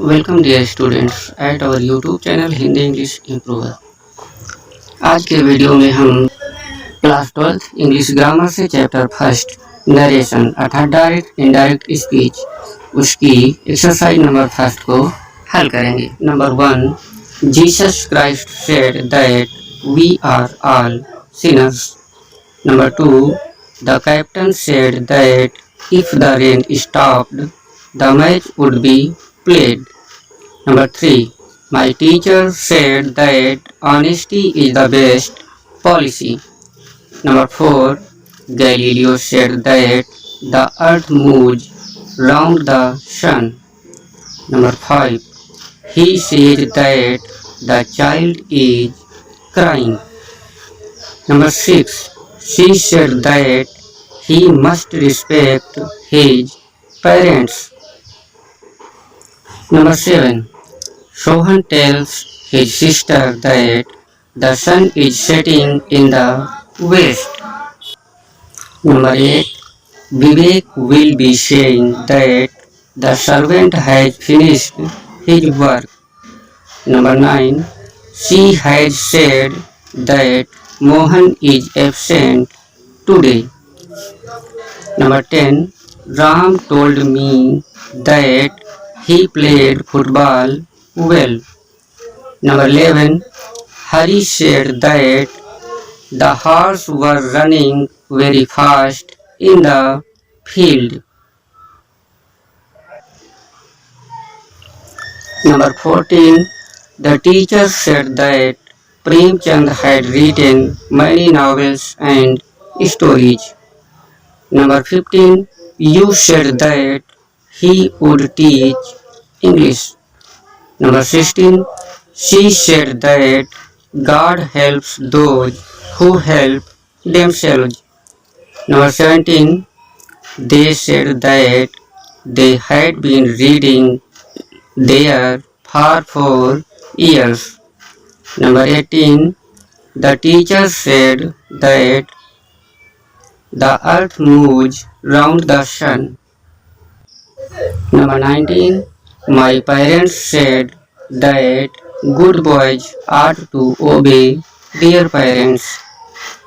Welcome dear students at our YouTube channel Hindi English improver. आज के video में हम क्लास 12 इंग्लिश ग्रामर से चैप्टर फर्स्ट नरेशन अर्थात डायरेक्ट इनडायरेक्ट स्पीच उसकी एक्सरसाइज नंबर फर्स्ट को हल करेंगे। Number 1, Jesus Christ said that we are all sinners. Number 2, the captain said that if the rain stopped the match would be played. Number 3, my teacher said that honesty is the best policy. Number 4, Galileo said that the earth moves round the sun. Number 5, he said that the child is crying. Number 6, she said that he must respect his parents. Number 7, Sohan tells his sister that the sun is setting in the west. Number 8, Vivek will be saying that the servant has finished his work. Number 9, she has said that Mohan is absent today. Number 10, Ram told me that he played football well. Number 11, Hari said that the horse was running very fast in the field. Number 14, the teacher said that Prem Chand had written many novels and stories. Number 15, you said that he would teach English. Number 16, she said that God helps those who help themselves. Number 17, they said that they had been reading there for 4 years. Number 18, the teacher said that the earth moves round the sun. Number 19, my parents said that good boys ought to obey their parents.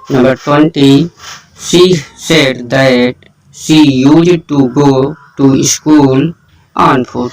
Number 20, she said that she used to go to school on foot.